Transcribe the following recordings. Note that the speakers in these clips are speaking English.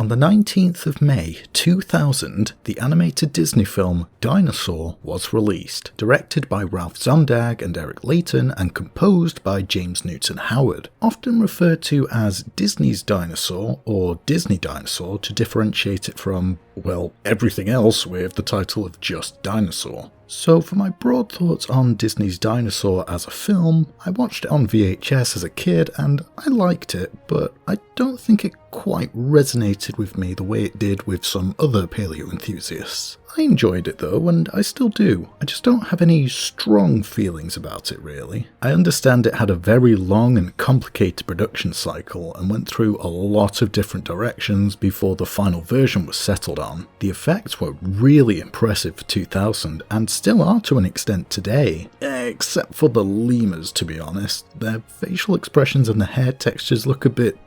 On the 19th of May 2000, the animated Disney film Dinosaur was released, directed by Ralph Zondag and Eric Layton and composed by James Newton Howard, often referred to as Disney's Dinosaur or Disney Dinosaur to differentiate it from, well, everything else with the title of just Dinosaur. So for my broad thoughts on Disney's Dinosaur as a film, I watched it on VHS as a kid and I liked it, but I don't think it quite resonated with me the way it did with some other paleo enthusiasts. I enjoyed it though, and I still do. I just don't have any strong feelings about it really. I understand it had a very long and complicated production cycle and went through a lot of different directions before the final version was settled on. The effects were really impressive for 2000 and still are to an extent today, except for the lemurs to be honest. Their facial expressions and the hair textures look a bit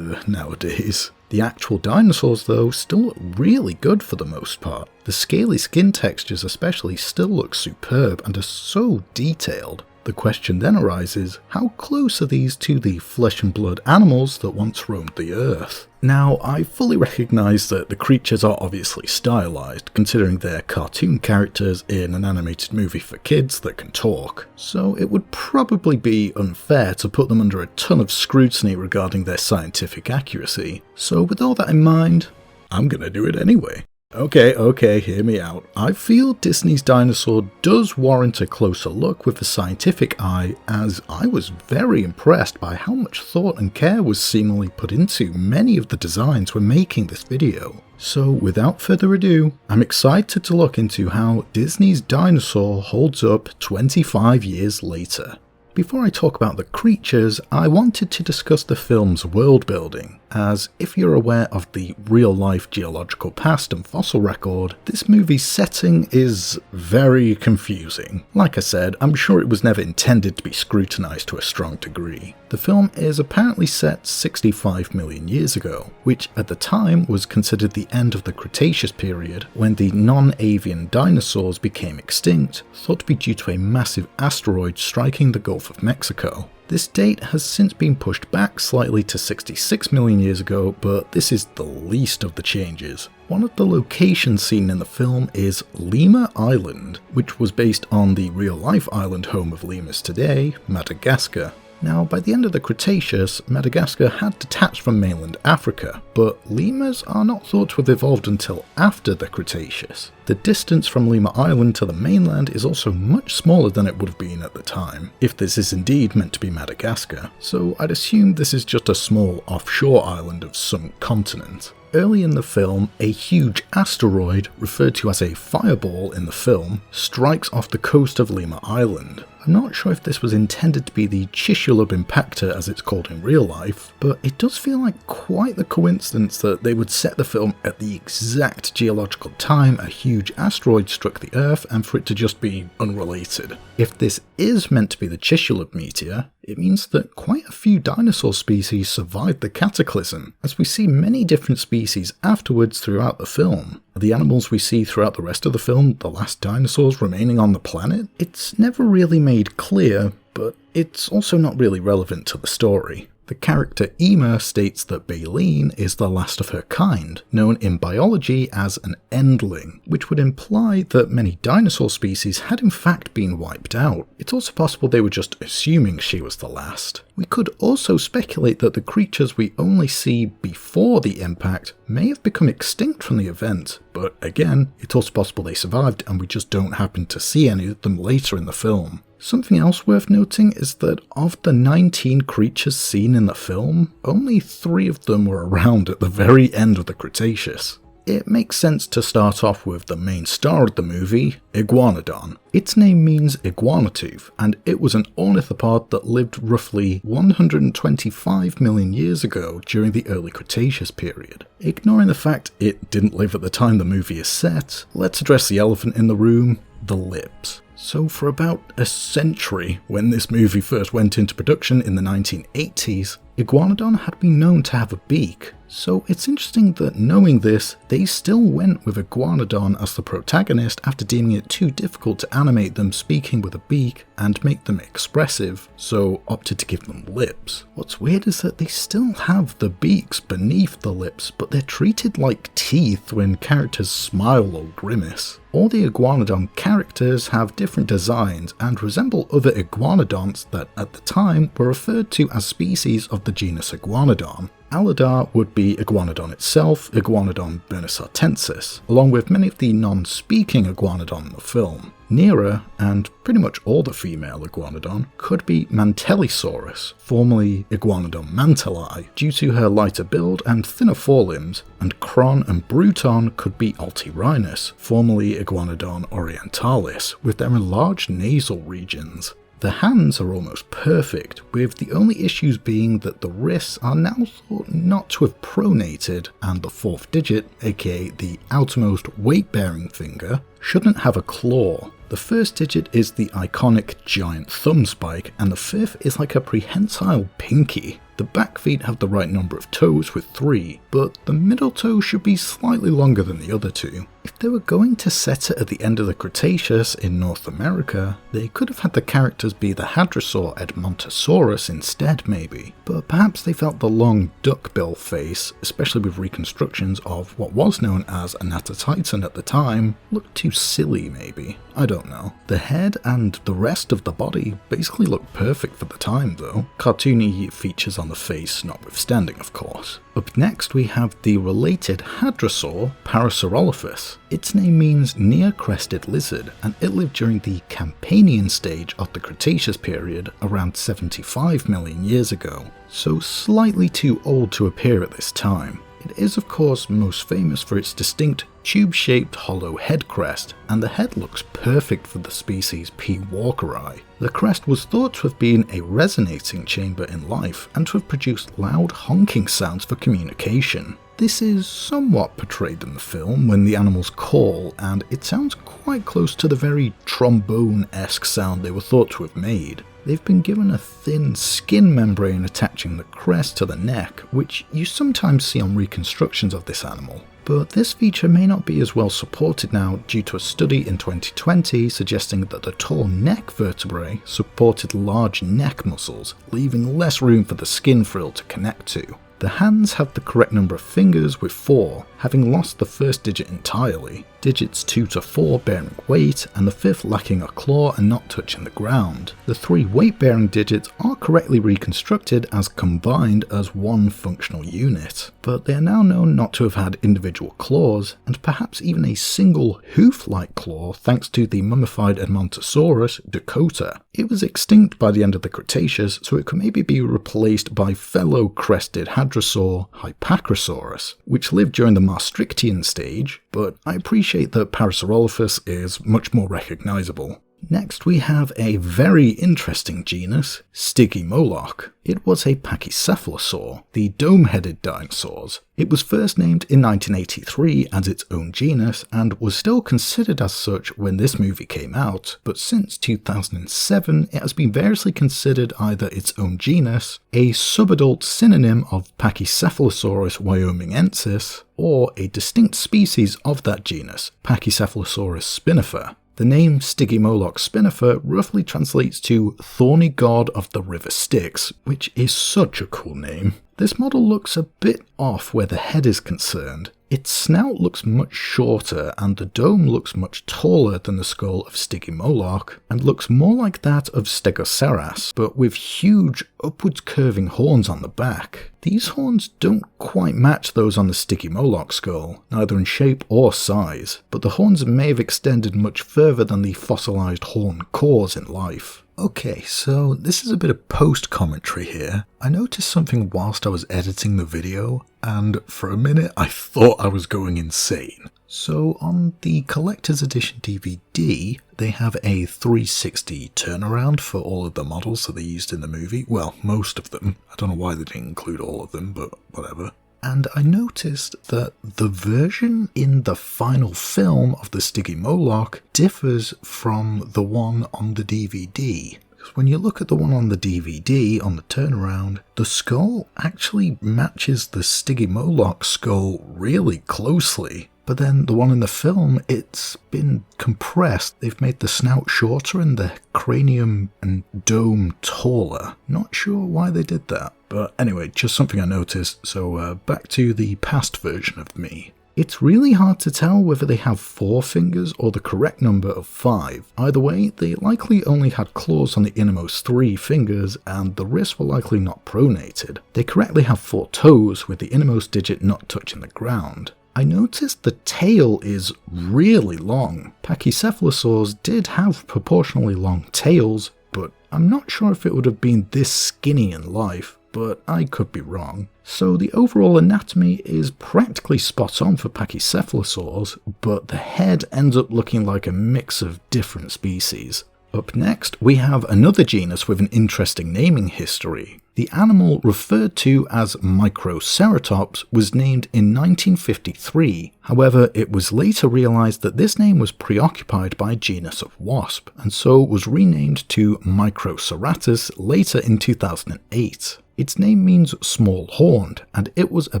nowadays. The actual dinosaurs though still look really good for the most part. The scaly skin textures especially still look superb and are so detailed. The question then arises, how close are these to the flesh and blood animals that once roamed the earth? Now, I fully recognise that the creatures are obviously stylised, considering they're cartoon characters in an animated movie for kids that can talk, so it would probably be unfair to put them under a ton of scrutiny regarding their scientific accuracy. So with all that in mind, I'm gonna do it anyway. Okay, hear me out. I feel Disney's Dinosaur does warrant a closer look with a scientific eye, as I was very impressed by how much thought and care was seemingly put into many of the designs when making this video. So without further ado, I'm excited to look into how Disney's Dinosaur holds up 25 years later. Before I talk about the creatures, I wanted to discuss the film's world building, as if you're aware of the real-life geological past and fossil record, this movie's setting is very confusing. Like I said, I'm sure it was never intended to be scrutinised to a strong degree. The film is apparently set 65 million years ago, which at the time was considered the end of the Cretaceous period, when the non-avian dinosaurs became extinct, thought to be due to a massive asteroid striking the Gulf of Mexico. This date has since been pushed back slightly to 66 million years ago, but this is the least of the changes. One of the locations seen in the film is Lemur Island, which was based on the real-life island home of lemurs today, Madagascar. Now, by the end of the Cretaceous, Madagascar had detached from mainland Africa, but lemurs are not thought to have evolved until after the Cretaceous. The distance from Lemur Island to the mainland is also much smaller than it would have been at the time, if this is indeed meant to be Madagascar, so I'd assume this is just a small offshore island of some continent. Early in the film, a huge asteroid, referred to as a fireball in the film, strikes off the coast of Lemur Island. I'm not sure if this was intended to be the Chicxulub impactor as it's called in real life, but it does feel like quite the coincidence that they would set the film at the exact geological time a huge asteroid struck the Earth and for it to just be unrelated. If this is meant to be the Chicxulub meteor, it means that quite a few dinosaur species survived the cataclysm, as we see many different species afterwards throughout the film. Are the animals we see throughout the rest of the film the last dinosaurs remaining on the planet? It's never really made clear, but it's also not really relevant to the story. The character Ema states that Baleen is the last of her kind, known in biology as an endling, which would imply that many dinosaur species had in fact been wiped out. It's also possible they were just assuming she was the last. We could also speculate that the creatures we only see before the impact may have become extinct from the event, but again, it's also possible they survived and we just don't happen to see any of them later in the film. Something else worth noting is that of the 19 creatures seen in the film, only 3 of them were around at the very end of the Cretaceous. It makes sense to start off with the main star of the movie, Iguanodon. Its name means iguana tooth, and it was an ornithopod that lived roughly 125 million years ago during the early Cretaceous period. Ignoring the fact it didn't live at the time the movie is set, let's address the elephant in the room, the lips. So for about a century, when this movie first went into production in the 1980s, Iguanodon had been known to have a beak. So it's interesting that knowing this, they still went with Iguanodon as the protagonist after deeming it too difficult to animate them speaking with a beak and make them expressive, so opted to give them lips. What's weird is that they still have the beaks beneath the lips, but they're treated like teeth when characters smile or grimace. All the Iguanodon characters have different designs and resemble other iguanodonts that at the time were referred to as species of the genus Iguanodon. Aladar would be Iguanodon itself, Iguanodon bernisartensis, along with many of the non-speaking Iguanodon in the film. Nera, and pretty much all the female Iguanodon, could be Mantellisaurus, formerly Iguanodon mantelli, due to her lighter build and thinner forelimbs, and Kron and Bruton could be Altirhinus, formerly Iguanodon orientalis, with their enlarged nasal regions. The hands are almost perfect, with the only issues being that the wrists are now thought not to have pronated, and the fourth digit, aka the outermost weight-bearing finger, shouldn't have a claw. The first digit is the iconic giant thumb spike, and the fifth is like a prehensile pinky. The back feet have the right number of toes with 3, but the middle toe should be slightly longer than the other two. If they were going to set it at the end of the Cretaceous in North America, they could have had the characters be the Hadrosaur Edmontosaurus instead maybe, but perhaps they felt the long duckbill face, especially with reconstructions of what was known as a Natatitan at the time, looked too silly maybe. I don't know. The head and the rest of the body basically look perfect for the time though, cartoony features on the face notwithstanding of course. Up next we have the related Hadrosaur Parasaurolophus. Its name means near-crested lizard, and it lived during the Campanian stage of the Cretaceous period around 75 million years ago, so slightly too old to appear at this time. It is of course most famous for its distinct tube-shaped hollow head crest, and the head looks perfect for the species P. walkeri. The crest was thought to have been a resonating chamber in life and to have produced loud honking sounds for communication. This is somewhat portrayed in the film when the animals call, and it sounds quite close to the very trombone-esque sound they were thought to have made. They've been given a thin skin membrane attaching the crest to the neck, which you sometimes see on reconstructions of this animal. But this feature may not be as well supported now due to a study in 2020 suggesting that the tall neck vertebrae supported large neck muscles, leaving less room for the skin frill to connect to. The hands have the correct number of fingers with 4, having lost the first digit entirely, digits 2 to 4 bearing weight, and the fifth lacking a claw and not touching the ground. The 3 weight-bearing digits are correctly reconstructed as combined as one functional unit, but they are now known not to have had individual claws, and perhaps even a single hoof-like claw thanks to the mummified Edmontosaurus Dakota. It was extinct by the end of the Cretaceous, so it could maybe be replaced by fellow crested Hadrosaur Hypacrosaurus, which lived during the Maastrichtian stage, but I appreciate that Parasaurolophus is much more recognisable. Next we have a very interesting genus, Stygimoloch. It was a pachycephalosaur, the dome-headed dinosaurs. It was first named in 1983 as its own genus and was still considered as such when this movie came out, but since 2007 it has been variously considered either its own genus, a subadult synonym of Pachycephalosaurus wyomingensis, or a distinct species of that genus, Pachycephalosaurus spinifer. The name Stygimoloch spinifer roughly translates to Thorny God of the River Styx, which is such a cool name. This model looks a bit off where the head is concerned. Its snout looks much shorter and the dome looks much taller than the skull of Stygimoloch and looks more like that of Stegoceras, but with huge upwards curving horns on the back. These horns don't quite match those on the Stygimoloch skull, neither in shape or size, but the horns may have extended much further than the fossilized horn cores in life. Okay, so this is a bit of post-commentary here. I noticed something whilst I was editing the video, and for a minute I thought I was going insane. So on the collector's edition DVD, they have a 360 turnaround for all of the models that they used in the movie. Well, most of them. I don't know why they didn't include all of them, but whatever. And I noticed that the version in the final film of the Stygimoloch differs from the one on the DVD. because when you look at the one on the DVD on the turnaround, the skull actually matches the Stygimoloch skull really closely. But then the one in the film, it's been compressed. They've made the snout shorter and the cranium and dome taller. Not sure why they did that. But anyway, just something I noticed. So back to the past version of me. It's really hard to tell whether they have 4 fingers or the correct number of 5. Either way, they likely only had claws on the innermost 3 fingers, and the wrists were likely not pronated. They correctly have 4 toes, with the innermost digit not touching the ground. I noticed the tail is really long. Pachycephalosaurs did have proportionally long tails, but I'm not sure if it would have been this skinny in life, but I could be wrong. So the overall anatomy is practically spot on for Pachycephalosaurs, but the head ends up looking like a mix of different species. Up next, we have another genus with an interesting naming history. The animal referred to as Microceratops was named in 1953. However, it was later realized that this name was preoccupied by a genus of wasp, and so was renamed to Microceratus later in 2008. Its name means small-horned, and it was a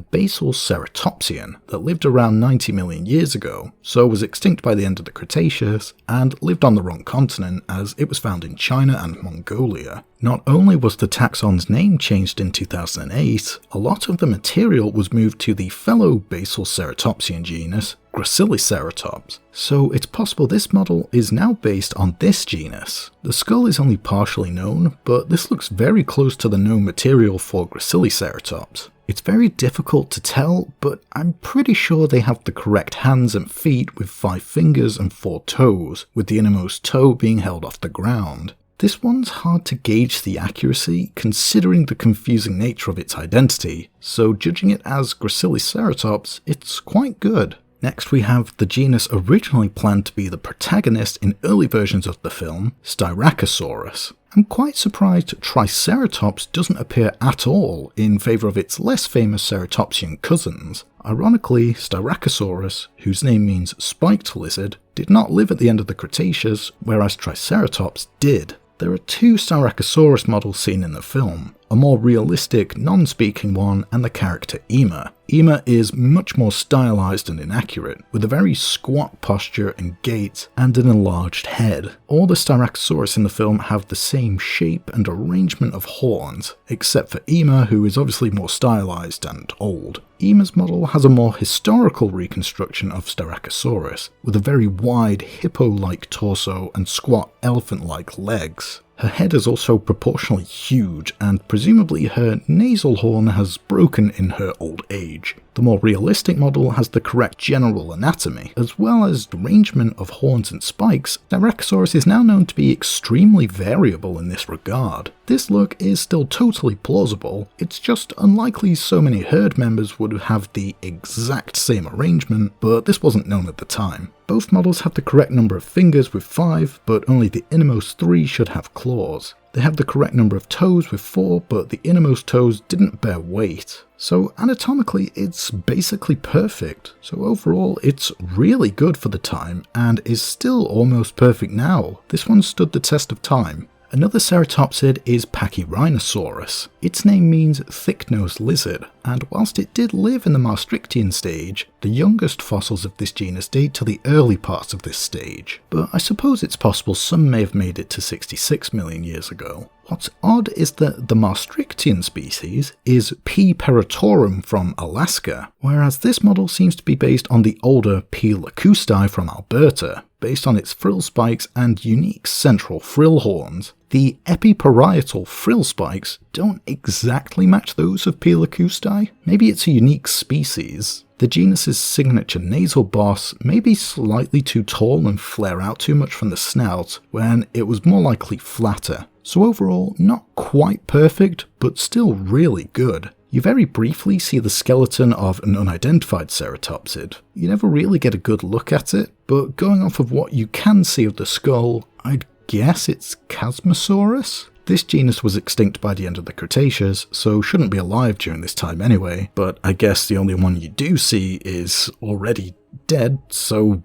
basal ceratopsian that lived around 90 million years ago, so was extinct by the end of the Cretaceous, and lived on the wrong continent as it was found in China and Mongolia. Not only was the taxon's name changed in 2008, a lot of the material was moved to the fellow basal ceratopsian genus, Graciliceratops, so it's possible this model is now based on this genus. The skull is only partially known, but this looks very close to the known material for Graciliceratops. It's very difficult to tell, but I'm pretty sure they have the correct hands and feet with 5 fingers and 4 toes, with the innermost toe being held off the ground. This one's hard to gauge the accuracy, considering the confusing nature of its identity, so judging it as Graciliceratops, it's quite good. Next we have the genus originally planned to be the protagonist in early versions of the film, Styracosaurus. I'm quite surprised Triceratops doesn't appear at all in favour of its less famous ceratopsian cousins. Ironically, Styracosaurus, whose name means spiked lizard, did not live at the end of the Cretaceous, whereas Triceratops did. There are 2 Styracosaurus models seen in the film, a more realistic, non-speaking one and the character Ema. Ema is much more stylized and inaccurate, with a very squat posture and gait, and an enlarged head. All the Styracosaurus in the film have the same shape and arrangement of horns, except for Ema, who is obviously more stylized and old. Ema's model has a more historical reconstruction of Styracosaurus, with a very wide hippo-like torso and squat elephant-like legs. Her head is also proportionally huge, and presumably her nasal horn has broken in her old age. The more realistic model has the correct general anatomy, as well as arrangement of horns and spikes. Styracosaurus is now known to be extremely variable in this regard. This look is still totally plausible, it's just unlikely so many herd members would have the exact same arrangement, but this wasn't known at the time. Both models have the correct number of fingers with 5, but only the innermost 3 should have claws. They have the correct number of toes with 4, but the innermost toes didn't bear weight. So anatomically, it's basically perfect. So overall, it's really good for the time, and is still almost perfect now. This one stood the test of time. Another ceratopsid is Pachyrhinosaurus. Its name means thick-nosed lizard, and whilst it did live in the Maastrichtian stage, the youngest fossils of this genus date to the early parts of this stage. But I suppose it's possible some may have made it to 66 million years ago. What's odd is that the Maastrichtian species is P. peritorum from Alaska, whereas this model seems to be based on the older P. lacustae from Alberta, based on its frill spikes and unique central frill horns. The epiparietal frill spikes don't exactly match those of P. lacustae. Maybe it's a unique species. The genus's signature nasal boss may be slightly too tall and flare out too much from the snout, when it was more likely flatter. So overall, not quite perfect, but still really good. You very briefly see the skeleton of an unidentified ceratopsid. You never really get a good look at it, but going off of what you can see of the skull, I'd guess it's Chasmosaurus? This genus was extinct by the end of the Cretaceous, so shouldn't be alive during this time anyway, but I guess the only one you do see is already dead, so...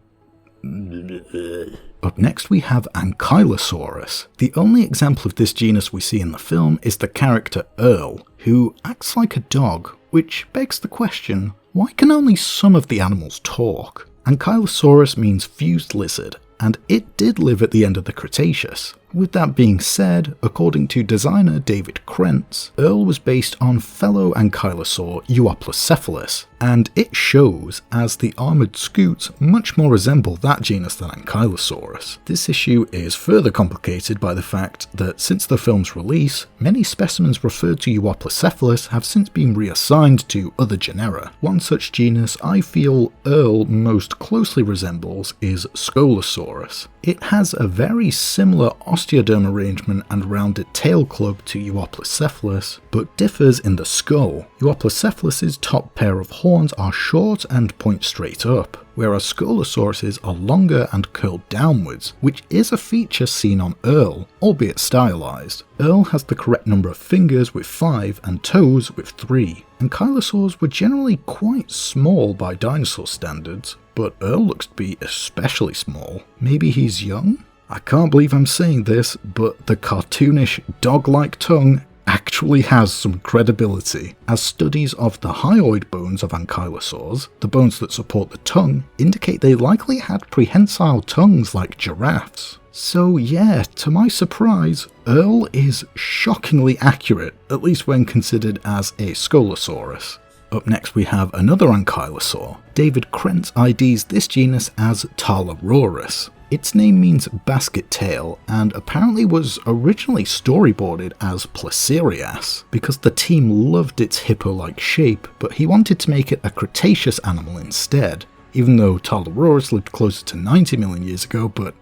Up next we have Ankylosaurus. The only example of this genus we see in the film is the character Earl, who acts like a dog, which begs the question, why can only some of the animals talk? Ankylosaurus means fused lizard, and it did live at the end of the Cretaceous. With that being said, according to designer David Krentz, Earl was based on fellow ankylosaur Euoplocephalus, and it shows as the armoured scutes much more resemble that genus than Ankylosaurus. This issue is further complicated by the fact that since the film's release, many specimens referred to Euoplocephalus have since been reassigned to other genera. One such genus I feel Earl most closely resembles is Scolosaurus. It has a very similar osteoderm arrangement and rounded tail club to Euoplocephalus, but differs in the skull. Euoplocephalus's top pair of horns are short and point straight up, whereas Scolosaurus's are longer and curled downwards, which is a feature seen on Earl, albeit stylized. Earl has the correct number of fingers with 5 and toes with 3. Ankylosaurs were generally quite small by dinosaur standards, but Earl looks to be especially small. Maybe he's young? I can't believe I'm saying this, but the cartoonish dog-like tongue actually has some credibility, as studies of the hyoid bones of ankylosaurs, the bones that support the tongue, indicate they likely had prehensile tongues like giraffes. So yeah, to my surprise, Earl is shockingly accurate, at least when considered as a Scolosaurus. Up next we have another ankylosaur. David Krentz IDs this genus as Tarlarourus. Its name means basket tail, and apparently was originally storyboarded as Placerias, because the team loved its hippo-like shape, but he wanted to make it a Cretaceous animal instead, even though Tarlarourus lived closer to 90 million years ago, but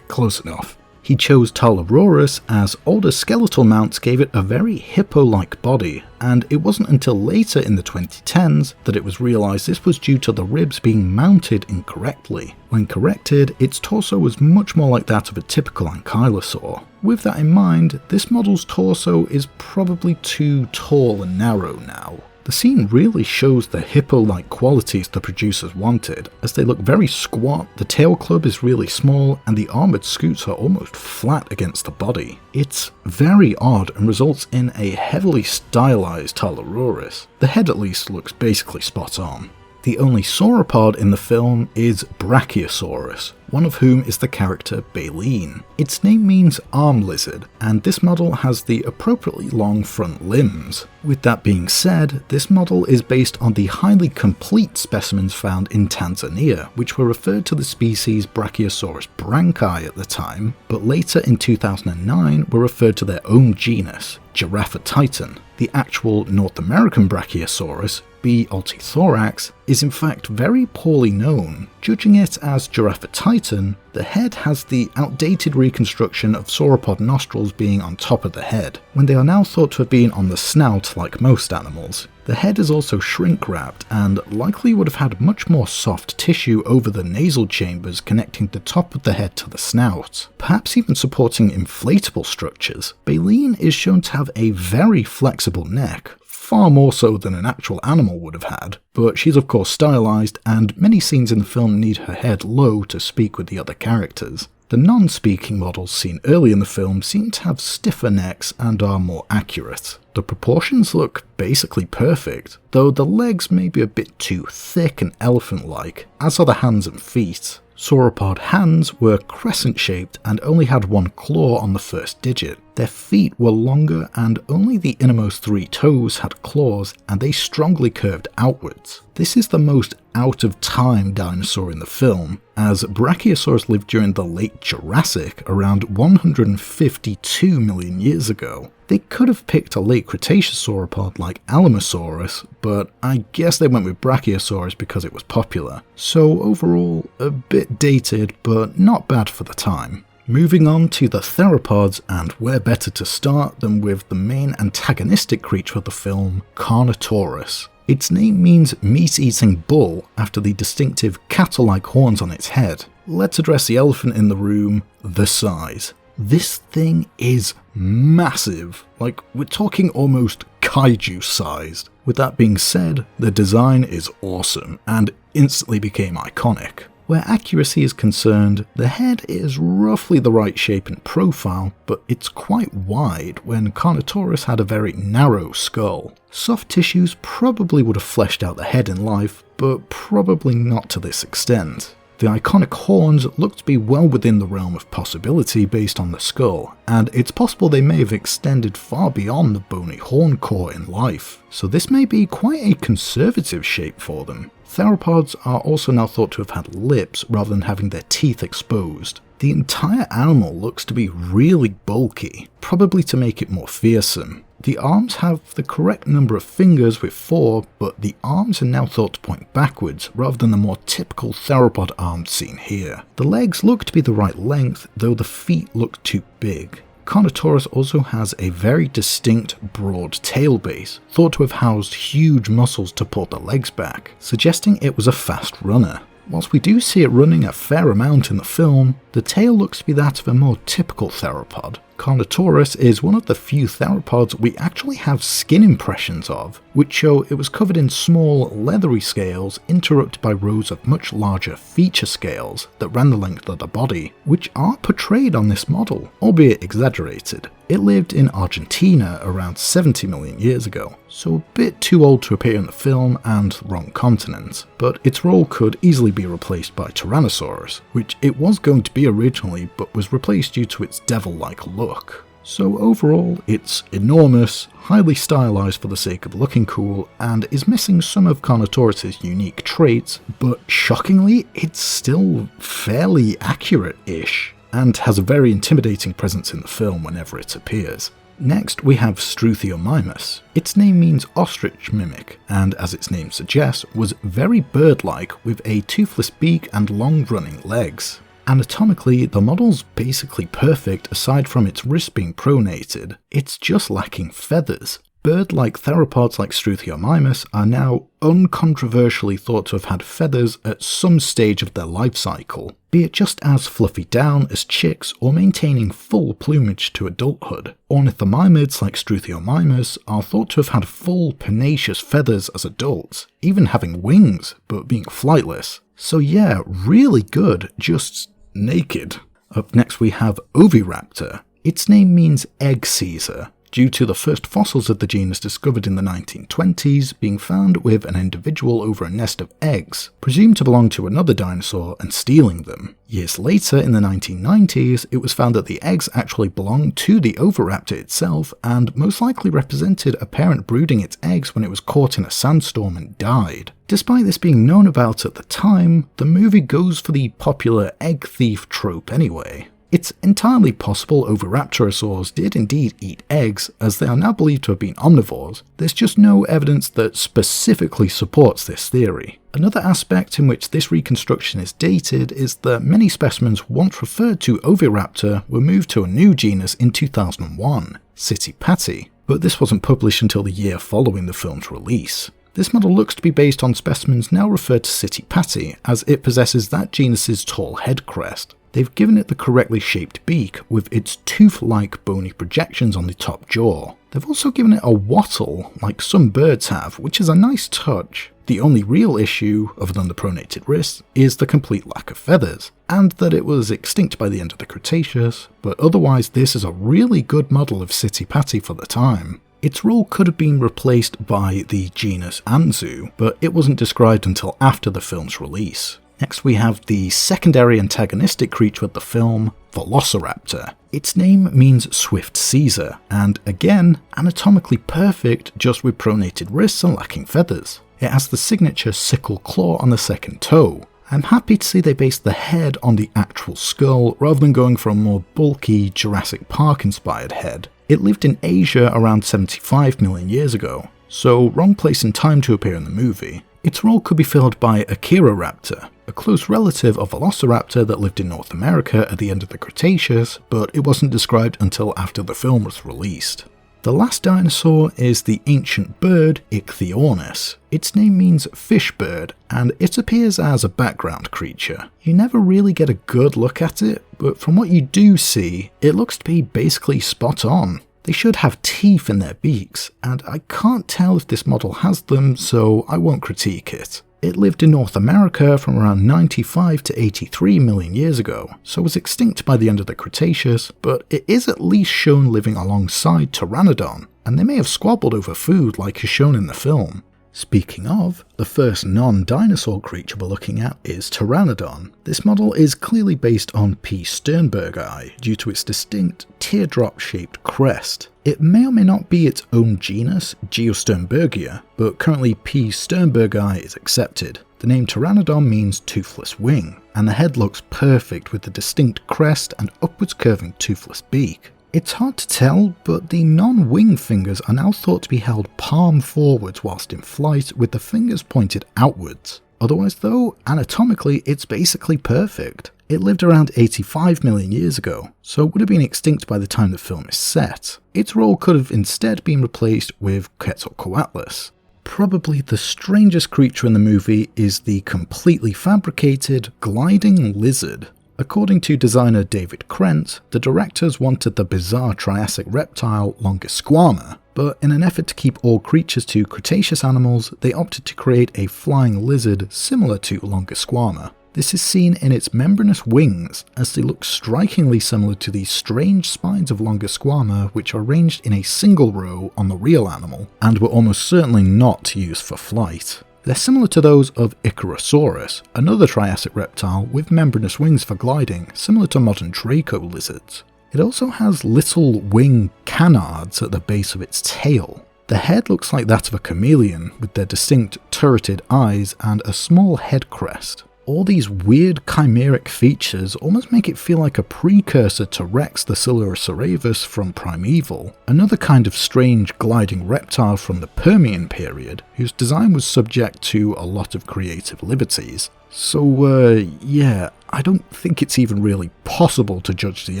close enough. He chose Tarlarourus as older skeletal mounts gave it a very hippo-like body, and it wasn't until later in the 2010s that it was realised this was due to the ribs being mounted incorrectly. When corrected, its torso was much more like that of a typical ankylosaur. With that in mind, this model's torso is probably too tall and narrow now. The scene really shows the hippo-like qualities the producers wanted, as they look very squat, the tail club is really small, and the armoured scutes are almost flat against the body. It's very odd and results in a heavily stylised Tarlarourus. The head at least looks basically spot on. The only sauropod in the film is Brachiosaurus, one of whom is the character Baleen. Its name means arm lizard, and this model has the appropriately long front limbs. With that being said, this model is based on the highly complete specimens found in Tanzania, which were referred to the species Brachiosaurus branchi at the time, but later in 2009 were referred to their own genus, Giraffatitan. The actual North American Brachiosaurus, B. altithorax, is in fact very poorly known. Judging it as Giraffatitan, the head has the outdated reconstruction of sauropod nostrils being on top of the head, when they are now thought to have been on the snout like most animals. The head is also shrink-wrapped and likely would have had much more soft tissue over the nasal chambers connecting the top of the head to the snout, perhaps even supporting inflatable structures. Baleen is shown to have a very flexible neck, far more so than an actual animal would have had, but she's of course stylized, and many scenes in the film need her head low to speak with the other characters. The non-speaking models seen early in the film seem to have stiffer necks and are more accurate. The proportions look basically perfect, though the legs may be a bit too thick and elephant-like, as are the hands and feet. Sauropod hands were crescent-shaped and only had one claw on the first digit. Their feet were longer and only the innermost 3 toes had claws, and they strongly curved outwards. This is the most out-of-time dinosaur in the film, as Brachiosaurus lived during the late Jurassic around 152 million years ago. They could have picked a late Cretaceous sauropod like Alamosaurus, but I guess they went with Brachiosaurus because it was popular. So overall, a bit dated, but not bad for the time. Moving on to the theropods, and where better to start than with the main antagonistic creature of the film, Carnotaurus. Its name means meat-eating bull after the distinctive cattle-like horns on its head. Let's address the elephant in the room, the size. This thing is massive, like we're talking almost kaiju sized. With that being said, the design is awesome and instantly became iconic. Where accuracy is concerned, the head is roughly the right shape and profile, but it's quite wide when Carnotaurus had a very narrow skull. Soft tissues probably would have fleshed out the head in life, but probably not to this extent. The iconic horns look to be well within the realm of possibility based on the skull, and it's possible they may have extended far beyond the bony horn core in life, so this may be quite a conservative shape for them. Theropods are also now thought to have had lips rather than having their teeth exposed. The entire animal looks to be really bulky, probably to make it more fearsome. The arms have the correct number of fingers with 4, but the arms are now thought to point backwards rather than the more typical theropod arms seen here. The legs look to be the right length, though the feet look too big. Carnotaurus also has a very distinct broad tail base, thought to have housed huge muscles to pull the legs back, suggesting it was a fast runner. Whilst we do see it running a fair amount in the film, the tail looks to be that of a more typical theropod. Carnotaurus is one of the few theropods we actually have skin impressions of, which show it was covered in small, leathery scales interrupted by rows of much larger feature scales that ran the length of the body, which are portrayed on this model, albeit exaggerated. It lived in Argentina around 70 million years ago, so a bit too old to appear in the film and wrong continent, but its role could easily be replaced by Tyrannosaurus, which it was going to be originally but was replaced due to its devil-like look. So overall, it's enormous, highly stylized for the sake of looking cool, and is missing some of Carnotaurus' unique traits, but shockingly, it's still fairly accurate-ish, and has a very intimidating presence in the film whenever it appears. Next, we have Struthiomimus. Its name means ostrich mimic, and as its name suggests, was very bird-like with a toothless beak and long-running legs. Anatomically, the model's basically perfect aside from its wrist being pronated, it's just lacking feathers. Bird-like theropods like Struthiomimus are now uncontroversially thought to have had feathers at some stage of their life cycle, be it just as fluffy down as chicks or maintaining full plumage to adulthood. Ornithomimids like Struthiomimus are thought to have had full pugnacious feathers as adults, even having wings but being flightless. So yeah, really good, just naked. Up next we have Oviraptor. Its name means egg seizer, due to the first fossils of the genus discovered in the 1920s being found with an individual over a nest of eggs, presumed to belong to another dinosaur, and stealing them. Years later, in the 1990s, it was found that the eggs actually belonged to the oviraptor itself and most likely represented a parent brooding its eggs when it was caught in a sandstorm and died. Despite this being known about at the time, the movie goes for the popular egg thief trope anyway. It's entirely possible oviraptorosaurs did indeed eat eggs, as they are now believed to have been omnivores. There's just no evidence that specifically supports this theory. Another aspect in which this reconstruction is dated is that many specimens once referred to Oviraptor were moved to a new genus in 2001, Citipati, but this wasn't published until the year following the film's release. This model looks to be based on specimens now referred to Citipati, as it possesses that genus's tall head crest. They've given it the correctly shaped beak, with its tooth-like bony projections on the top jaw. They've also given it a wattle, like some birds have, which is a nice touch. The only real issue, other than the pronated wrists, is the complete lack of feathers, and that it was extinct by the end of the Cretaceous, but otherwise this is a really good model of Citipati for the time. Its role could have been replaced by the genus Anzu, but it wasn't described until after the film's release. Next we have the secondary antagonistic creature of the film, Velociraptor. Its name means swift seizer, and again, anatomically perfect, just with pronated wrists and lacking feathers. It has the signature sickle claw on the second toe. I'm happy to see they based the head on the actual skull, rather than going for a more bulky Jurassic Park inspired head. It lived in Asia around 75 million years ago, so wrong place and time to appear in the movie. Its role could be filled by Achiroraptor, a close relative of Velociraptor that lived in North America at the end of the Cretaceous, but it wasn't described until after the film was released. The last dinosaur is the ancient bird Ichthyornis. Its name means fish bird, and it appears as a background creature. You never really get a good look at it, but from what you do see, it looks to be basically spot on. They should have teeth in their beaks, and I can't tell if this model has them, so I won't critique it. It lived in North America from around 95 to 83 million years ago, so was extinct by the end of the Cretaceous, but it is at least shown living alongside Pteranodon, and they may have squabbled over food like is shown in the film. Speaking of, the first non-dinosaur creature we're looking at is Pteranodon. This model is clearly based on P. sternbergii due to its distinct teardrop-shaped crest. It may or may not be its own genus, Geosternbergia, but currently P. sternbergii is accepted. The name Pteranodon means toothless wing, and the head looks perfect with the distinct crest and upwards curving toothless beak. It's hard to tell, but the non-wing fingers are now thought to be held palm forwards whilst in flight with the fingers pointed outwards. Otherwise though, anatomically it's basically perfect. It lived around 85 million years ago, so would have been extinct by the time the film is set. Its role could have instead been replaced with Quetzalcoatlus. Probably the strangest creature in the movie is the completely fabricated gliding lizard. According to designer David Krent, the directors wanted the bizarre Triassic reptile Longosquama, but in an effort to keep all creatures to Cretaceous animals, they opted to create a flying lizard similar to Longosquama. This is seen in its membranous wings, as they look strikingly similar to the strange spines of Longosquama which are arranged in a single row on the real animal, and were almost certainly not used for flight. They're similar to those of Icarosaurus, another Triassic reptile with membranous wings for gliding, similar to modern Draco lizards. It also has little wing canards at the base of its tail. The head looks like that of a chameleon, with their distinct turreted eyes and a small head crest. All these weird chimeric features almost make it feel like a precursor to Rex the Silurosaurus from Primeval, another kind of strange gliding reptile from the Permian period, whose design was subject to a lot of creative liberties. So yeah, I don't think it's even really possible to judge the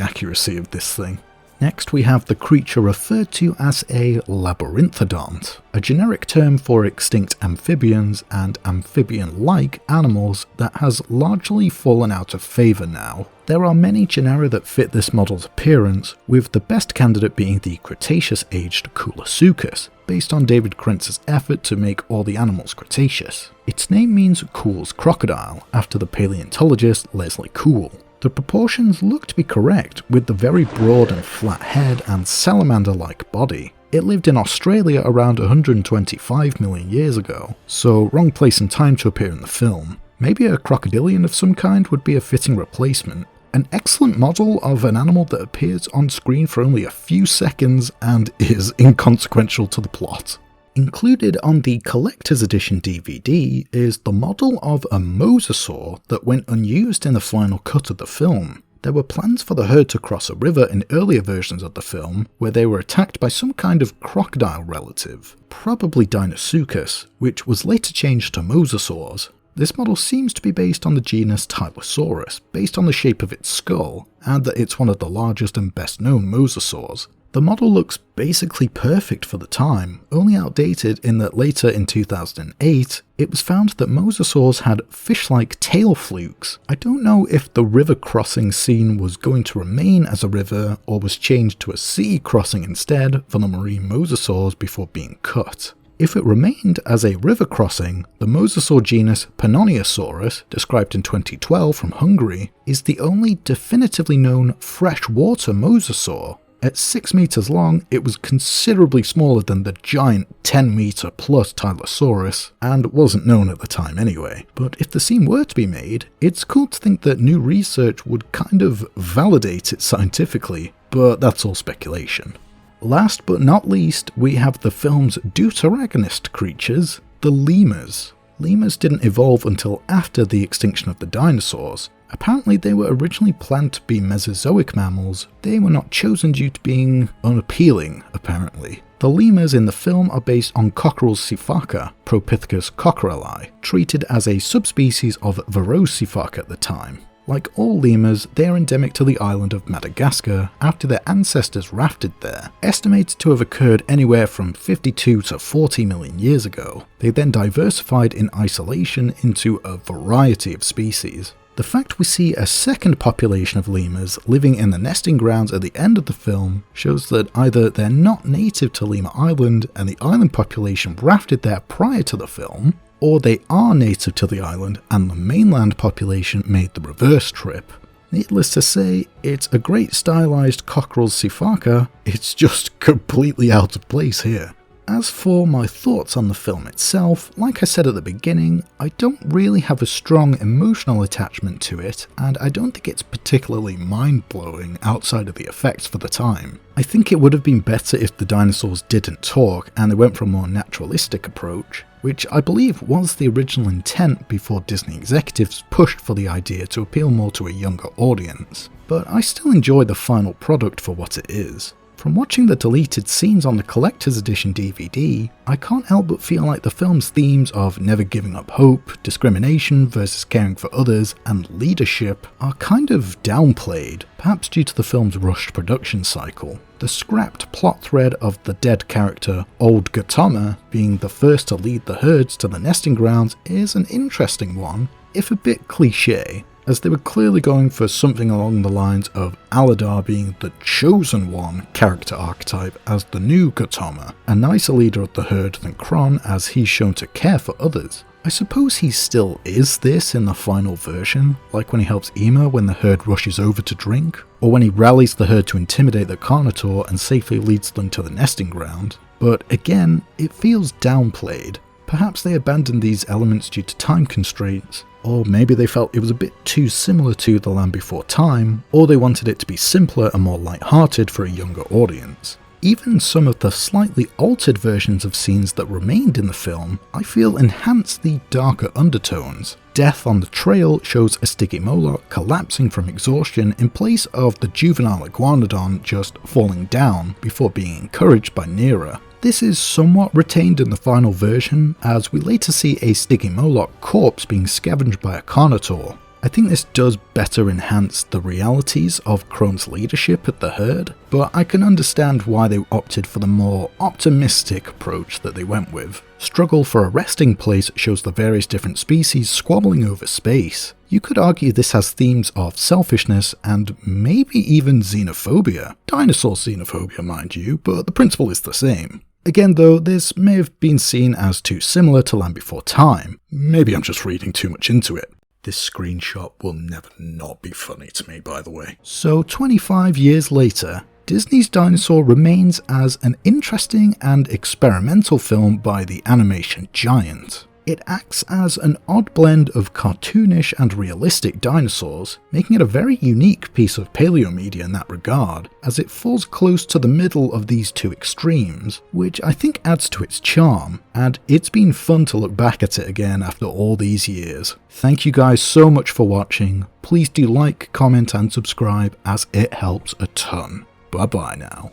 accuracy of this thing. Next we have the creature referred to as a labyrinthodont, a generic term for extinct amphibians and amphibian-like animals that has largely fallen out of favour now. There are many genera that fit this model's appearance, with the best candidate being the Cretaceous-aged Coolosuchus, based on David Krent's effort to make all the animals Cretaceous. Its name means Cool's crocodile, after the paleontologist Leslie Cool. The proportions look to be correct, with the very broad and flat head and salamander-like body. It lived in Australia around 125 million years ago, so wrong place and time to appear in the film. Maybe a crocodilian of some kind would be a fitting replacement. An excellent model of an animal that appears on screen for only a few seconds and is inconsequential to the plot. Included on the Collector's Edition DVD is the model of a mosasaur that went unused in the final cut of the film. There were plans for the herd to cross a river in earlier versions of the film, where they were attacked by some kind of crocodile relative, probably Dinosuchus, which was later changed to mosasaurs. This model seems to be based on the genus Tylosaurus, based on the shape of its skull, and that it's one of the largest and best known mosasaurs. The model looks basically perfect for the time, only outdated in that later in 2008, it was found that mosasaurs had fish-like tail flukes. I don't know if the river crossing scene was going to remain as a river or was changed to a sea crossing instead for the marine mosasaurs before being cut. If it remained as a river crossing, the mosasaur genus Pannoniosaurus, described in 2012 from Hungary, is the only definitively known freshwater mosasaur. At 6 meters long, it was considerably smaller than the giant 10 meter plus Tylosaurus, and wasn't known at the time anyway. But if the scene were to be made, it's cool to think that new research would kind of validate it scientifically, but that's all speculation. Last but not least, we have the film's deuteragonist creatures, the lemurs. Lemurs didn't evolve until after the extinction of the dinosaurs. Apparently they were originally planned to be Mesozoic mammals. They were not chosen due to being unappealing, apparently. The lemurs in the film are based on Cockerel's sifaka, Propithecus cockerelli, treated as a subspecies of Verosifaka at the time. Like all lemurs, they are endemic to the island of Madagascar after their ancestors rafted there, estimated to have occurred anywhere from 52 to 40 million years ago. They then diversified in isolation into a variety of species. The fact we see a second population of lemurs living in the nesting grounds at the end of the film shows that either they're not native to Lemur Island and the island population rafted there prior to the film, or they are native to the island and the mainland population made the reverse trip. Needless to say, it's a great stylized cockerel sifaka, it's just completely out of place here. As for my thoughts on the film itself, like I said at the beginning, I don't really have a strong emotional attachment to it, and I don't think it's particularly mind-blowing outside of the effects for the time. I think it would have been better if the dinosaurs didn't talk and they went for a more naturalistic approach, which I believe was the original intent before Disney executives pushed for the idea to appeal more to a younger audience. But I still enjoy the final product for what it is. From watching the deleted scenes on the collector's edition DVD, I can't help but feel like the film's themes of never giving up hope, discrimination versus caring for others, and leadership are kind of downplayed, perhaps due to the film's rushed production cycle. The scrapped plot thread of the dead character Old Gautama being the first to lead the herds to the nesting grounds is an interesting one, if a bit cliché, as they were clearly going for something along the lines of Aladar being the chosen one character archetype as the new Gautama, a nicer leader of the herd than Kron as he's shown to care for others. I suppose he still is this in the final version, like when he helps Ema when the herd rushes over to drink, or when he rallies the herd to intimidate the Carnotaur and safely leads them to the nesting ground. But again, it feels downplayed. Perhaps they abandoned these elements due to time constraints, or maybe they felt it was a bit too similar to The Land Before Time, or they wanted it to be simpler and more light-hearted for a younger audience. Even some of the slightly altered versions of scenes that remained in the film, I feel enhance the darker undertones. Death on the Trail shows a Stygimoloch collapsing from exhaustion in place of the juvenile iguanodon just falling down before being encouraged by Nera. This is somewhat retained in the final version, as we later see a Stygimoloch corpse being scavenged by a Carnotaur. I think this does better enhance the realities of Kron's leadership at the herd, but I can understand why they opted for the more optimistic approach that they went with. Struggle for a resting place shows the various different species squabbling over space. You could argue this has themes of selfishness and maybe even xenophobia. Dinosaur xenophobia, mind you, but the principle is the same. Again though, this may have been seen as too similar to Land Before Time. Maybe I'm just reading too much into it. This screenshot will never not be funny to me, by the way. So 25 years later, Disney's Dinosaur remains as an interesting and experimental film by the animation giant. It acts as an odd blend of cartoonish and realistic dinosaurs, making it a very unique piece of paleomedia in that regard, as it falls close to the middle of these two extremes, which I think adds to its charm, and it's been fun to look back at it again after all these years. Thank you guys so much for watching. Please do like, comment and subscribe, as it helps a ton. Bye bye now.